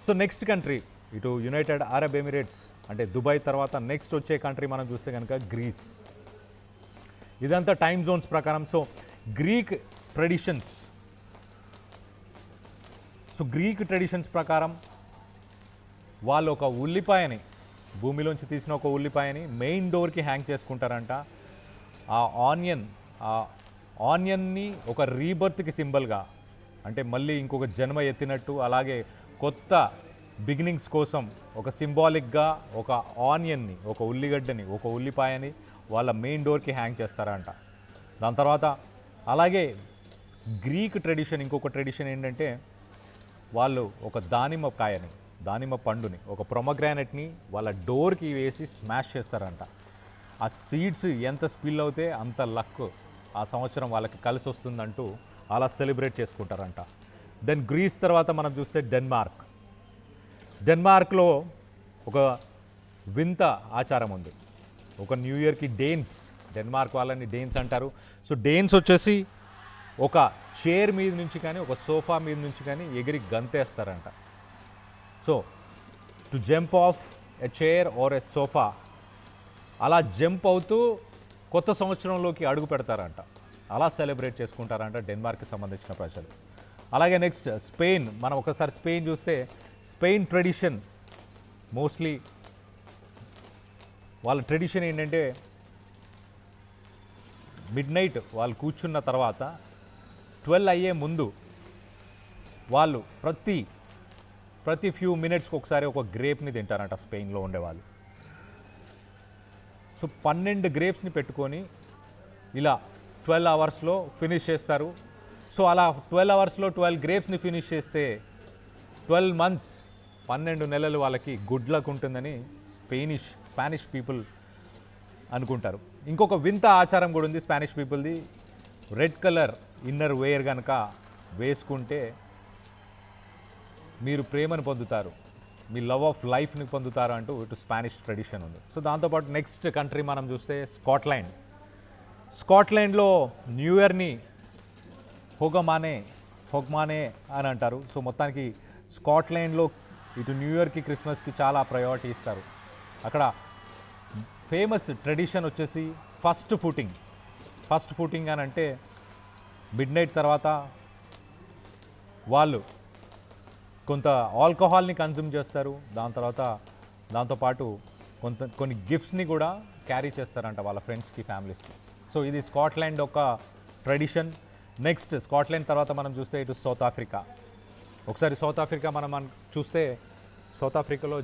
So next country ఇటు United Arab Emirates అంటే Dubai తర్వాత నెక్స్ట్ వచ్చే కంట్రీ మనం చూస్తే కనుక గ్రీస్. ఇదంతా టైమ్ జోన్స్ ప్రకారం. సో గ్రీక్ ట్రెడిషన్స్ ప్రకారం వాళ్ళు ఒక ఉల్లిపాయని భూమిలోంచి తీసిన ఒక ఉల్లిపాయని మెయిన్ డోర్కి హ్యాంగ్ చేసుకుంటారంట. ఆ ఆనియన్ని ఒక రీబర్త్కి సింబల్గా, అంటే మళ్ళీ ఇంకొక జన్మ ఎత్తినట్టు, అలాగే కొత్త బిగినింగ్స్ కోసం ఒక సింబాలిక్గా ఒక ఆనియన్ని, ఒక ఉల్లిగడ్డని, ఒక ఉల్లిపాయని వాళ్ళ మెయిన్ డోర్కి హ్యాంగ్ చేస్తారంట. దాని తర్వాత అలాగే గ్రీక్ ట్రెడిషన్, ఇంకొక ట్రెడిషన్ ఏంటంటే వాళ్ళు ఒక దానిమ్మ పండుని, ఒక ప్రొమగ్రానెట్ని వాళ్ళ డోర్కి వేసి స్మాష్ చేస్తారంట. ఆ సీడ్స్ ఎంత స్పిల్ అవుతే అంత లక్ ఆ సంవత్సరం వాళ్ళకి కలిసి వస్తుందంటూ అలా సెలబ్రేట్ చేసుకుంటారంట. దెన్ గ్రీస్ తర్వాత మనం చూస్తే డెన్మార్క్లో ఒక వింత ఆచారం ఉంది. ఒక న్యూ ఇయర్కి డెన్మార్క్ వాళ్ళని డేన్స్ అంటారు. సో డేన్స్ వచ్చేసి ఒక చైర్ మీద నుంచి కానీ ఒక సోఫా మీద నుంచి కానీ ఎగిరి గంతేస్తారంట. So to jump off a chair or a sofa, అలా జంప్ అవుతూ కొత్త సంవత్సరంలోకి అడుగు పెడతారంట. అలా సెలబ్రేట్ చేసుకుంటారంట డెన్మార్క్కి సంబంధించిన ప్రజలు. అలాగే నెక్స్ట్ స్పెయిన్. మనం ఒకసారి స్పెయిన్ చూస్తే స్పెయిన్ ట్రెడిషన్ మోస్ట్లీ వాళ్ళ ట్రెడిషన్ ఏంటంటే మిడ్ నైట్ వాళ్ళు కూర్చున్న తర్వాత 12 అయ్యే ముందు వాళ్ళు ప్రతి ఫ్యూ మినిట్స్కి ఒకసారి ఒక గ్రేప్ని తింటారంట స్పెయిన్లో ఉండేవాళ్ళు. సో 12 గ్రేప్స్ని పెట్టుకొని ఇలా 12 అవర్స్లో ఫినిష్ చేస్తారు. సో అలా 12 అవర్స్లో 12 గ్రేప్స్ని ఫినిష్ చేస్తే 12 మంత్స్ 12 నెలలు వాళ్ళకి గుడ్ లక్ ఉంటుందని స్పానిష్ పీపుల్ అనుకుంటారు. ఇంకొక వింత ఆచారం కూడా ఉంది స్పానిష్ పీపుల్ది. రెడ్ కలర్ ఇన్నర్ వేర్ కనుక వేసుకుంటే మీరు ప్రేమను పొందుతారు, మీ లవ్ ఆఫ్ లైఫ్ని పొందుతారు అంటూ ఇటు స్పానిష్ ట్రెడిషన్ ఉంది. సో దాంతోపాటు నెక్స్ట్ కంట్రీ మనం చూస్తే స్కాట్లాండ్లో న్యూ ఇయర్ని హొగ్మానే అని అంటారు. సో మొత్తానికి స్కాట్లాండ్లో ఇటు న్యూ ఇయర్కి క్రిస్మస్కి చాలా ప్రయారిటీ ఇస్తారు. అక్కడ ఫేమస్ ట్రెడిషన్ వచ్చేసి ఫస్ట్ ఫుటింగ్ అని అంటే మిడ్ నైట్ తర్వాత వాళ్ళు కొంత ఆల్కహాల్ని కన్జ్యూమ్ చేస్తారు. దాంతోపాటు కొన్ని గిఫ్ట్స్ని కూడా క్యారీ చేస్తారంట వాళ్ళ ఫ్రెండ్స్కి, ఫ్యామిలీస్కి. సో ఇది స్కాట్లాండ్ ఒక ట్రెడిషన్. నెక్స్ట్ స్కాట్లాండ్ తర్వాత మనం చూస్తే ఇటు సౌత్ ఆఫ్రికా. ఒకసారి సౌత్ ఆఫ్రికా మనం చూస్తే సౌత్ ఆఫ్రికాలో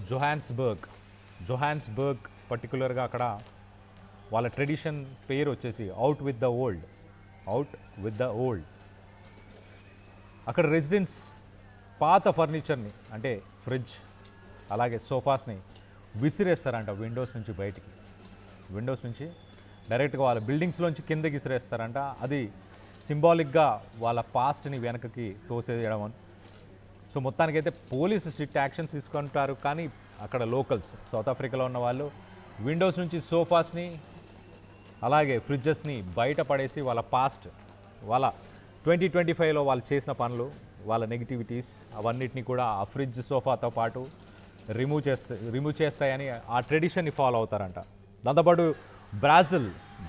జోహాన్స్బర్గ్ పర్టికులర్గా అక్కడ వాళ్ళ ట్రెడిషన్ పేరు వచ్చేసి అవుట్ విత్ ద ఓల్డ్. అక్కడ రెసిడెంట్స్ పాత ఫర్నిచర్ని అంటే ఫ్రిడ్జ్ అలాగే సోఫాస్ని విసిరేస్తారంట విండోస్ నుంచి డైరెక్ట్గా వాళ్ళ బిల్డింగ్స్లోంచి కిందకి విసిరేస్తారంట. అది సింబాలిక్గా వాళ్ళ పాస్ట్ని వెనకకి తోసేయడం. సో మొత్తానికైతే పోలీసు స్ట్రిక్ట్ యాక్షన్స్ తీసుకుంటారు. కానీ అక్కడ లోకల్స్ సౌత్ ఆఫ్రికాలో ఉన్న వాళ్ళు విండోస్ నుంచి సోఫాస్ని అలాగే ఫ్రిడ్జెస్ని బయట పడేసి వాళ్ళ వాళ్ళ 2025లో వాళ్ళు చేసిన పనులు, వాళ్ళ నెగిటివిటీస్ అవన్నిటిని కూడా ఆ ఫ్రిడ్జ్ సోఫాతో పాటు రిమూవ్ చేస్తాయని ఆ ట్రెడిషన్ని ఫాలో అవుతారంట. దాంతోపాటు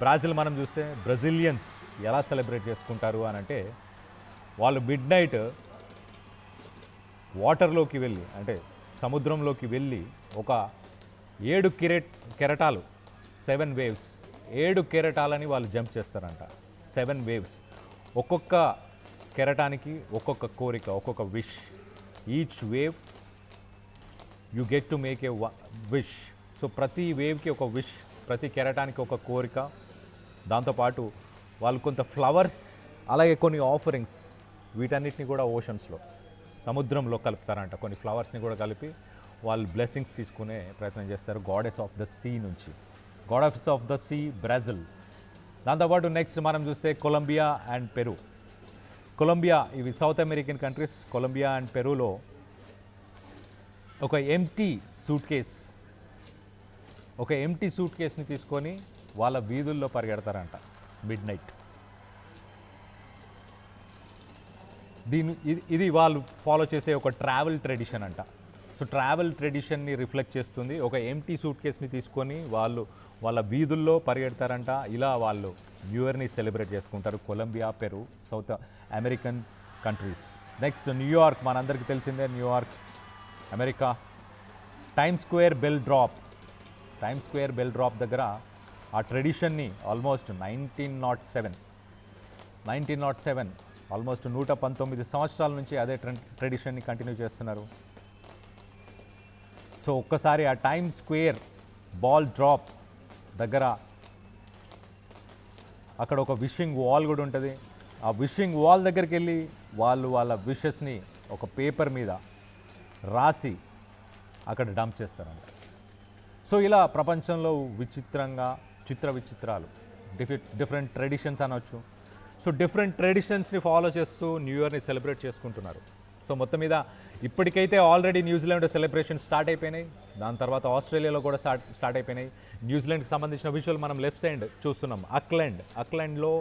బ్రాజిల్ మనం చూస్తే బ్రెజిలియన్స్ ఎలా సెలబ్రేట్ చేసుకుంటారు అని అంటే వాళ్ళు మిడ్ నైట్ వాటర్లోకి వెళ్ళి అంటే సముద్రంలోకి వెళ్ళి ఒక 7 కెరటాలు 7 వేవ్స్ 7 కెరటాలని వాళ్ళు జంప్ చేస్తారంట. 7 వేవ్స్, ఒక్కొక్క కెరటానికి ఒక్కొక్క కోరిక, ఒక్కొక్క wish. Each wave you get to make a wish. So ప్రతి వేవ్కి ఒక విష్, ప్రతి కెరటానికి ఒక కోరిక. దాంతోపాటు వాళ్ళు కొంత ఫ్లవర్స్ అలాగే కొన్ని ఆఫరింగ్స్ వీటన్నిటిని కూడా సముద్రంలో కలుపుతారంట. కొన్ని ఫ్లవర్స్ని కూడా కలిపి వాళ్ళు బ్లెస్సింగ్స్ తీసుకునే ప్రయత్నం చేస్తారు goddess of the sea Brazil. దాంతోపాటు నెక్స్ట్ మనం చూస్తే కొలంబియా అండ్ పెరు. ఇవి South American countries. Colombia and పెరూలో ఒక ఎంటీ సూట్ కేస్ని తీసుకొని వాళ్ళ వీధుల్లో పరిగెడతారంట మిడ్ నైట్. ఇది వాళ్ళు ఫాలో చేసే ఒక ట్రావెల్ ట్రెడిషన్ అంట. సో ట్రావెల్ ట్రెడిషన్ని రిఫ్లెక్ట్ చేస్తుంది. ఒక ఎంటీ సూట్ కేస్ని తీసుకొని వాళ్ళ వీధుల్లో పరిగెడతారంట. ఇలా వాళ్ళు న్యూ ఇయర్ని సెలబ్రేట్ చేసుకుంటారు. Colombia, Peru, South American countries. Next New York, మనందరికీ తెలిసిందే New York, America. Time Square bell drop దగ్గర ఆ ట్రెడిషన్ని ఆల్మోస్ట్ 1907 ఆల్మోస్ట్ 119 సంవత్సరాల నుంచి అదే ట్రెడిషన్ని కంటిన్యూ చేస్తున్నారు. సో ఒక్కసారి ఆ టైమ్ స్క్వేర్ బాల్ డ్రాప్ దగ్గర అక్కడ ఒక విషింగ్ వాల్ కూడా ఉంటుంది. ఆ విషింగ్ వాల్ దగ్గరికి వెళ్ళి వాళ్ళ విషెస్ని ఒక పేపర్ మీద రాసి అక్కడ డంప్ చేస్తారంట. సో ఇలా ప్రపంచంలో విచిత్రాలు డిఫరెంట్ ట్రెడిషన్స్ అనొచ్చు. సో డిఫరెంట్ ట్రెడిషన్స్ని ఫాలో చేస్తూ న్యూ ఇయర్ని సెలబ్రేట్ చేసుకుంటున్నారు. సో మొత్తం మీద ఇప్పటికైతే ఆల్రెడీ న్యూజిలాండ్ సెలబ్రేషన్ స్టార్ట్ అయిపోయినాయి. దాని తర్వాత ఆస్ట్రేలియాలో కూడా స్టార్ట్ అయిపోయినాయి. న్యూజిలాండ్కి సంబంధించిన విజువల్ మనం లెఫ్ట్ సైడ్ చూస్తున్నాం. అక్లాండ్లో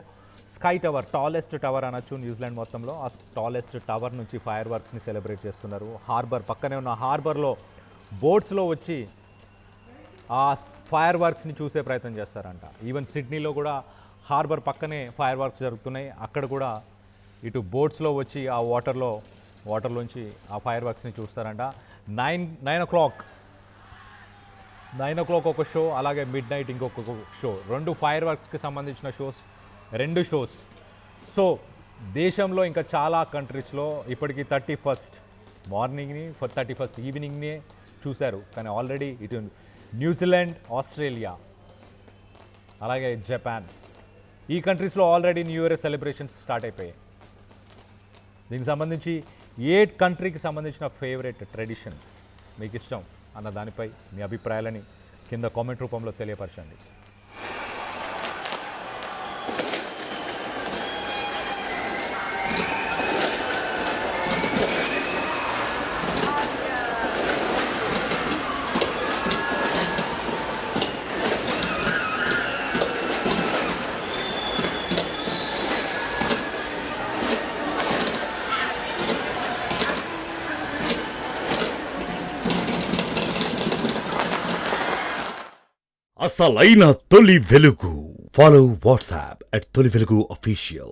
స్కై టవర్, టాలెస్ట్ టవర్ అనొచ్చు న్యూజిలాండ్ మొత్తంలో. ఆ టాలెస్ట్ టవర్ నుంచి ఫైర్ వర్క్స్ని సెలబ్రేట్ చేస్తున్నారు. హార్బర్ పక్కనే ఉన్న హార్బర్లో బోట్స్లో వచ్చి ఆ ఫైర్ వర్క్స్ని చూసే ప్రయత్నం చేస్తారంట. ఈవెన్ సిడ్నీలో కూడా హార్బర్ పక్కనే ఫైర్ వర్క్స్ జరుగుతున్నాయి. అక్కడ కూడా ఇటు బోట్స్లో వచ్చి ఆ వాటర్లోంచి ఆ ఫైర్ వర్క్స్ని చూస్తారంట. 9 o'clock ఒక షో, అలాగే మిడ్ నైట్ ఇంకొక షో. 2 ఫైర్ వర్క్స్కి సంబంధించిన షోస్, 2 షోస్. సో దేశంలో ఇంకా చాలా కంట్రీస్లో ఇప్పటికీ 31st మార్నింగ్ని 31st ఈవినింగ్ని చూశారు. కానీ ఆల్రెడీ ఇటు న్యూజిలాండ్, ఆస్ట్రేలియా, అలాగే జపాన్, ఈ కంట్రీస్లో already knew year celebrations start అయిపోయాయి. దీనికి సంబంధించి ఏ కంట్రీకి సంబంధించిన ఫేవరెట్ ట్రెడిషన్ మీకు ఇష్టం అన్న దానిపై మీ అభిప్రాయాలని కింద కామెంట్ రూపంలో తెలియపరచండి. అసలైన తొలి వెలుగు. ఫాలో వాట్సాప్ @తొలి వెలుగు official.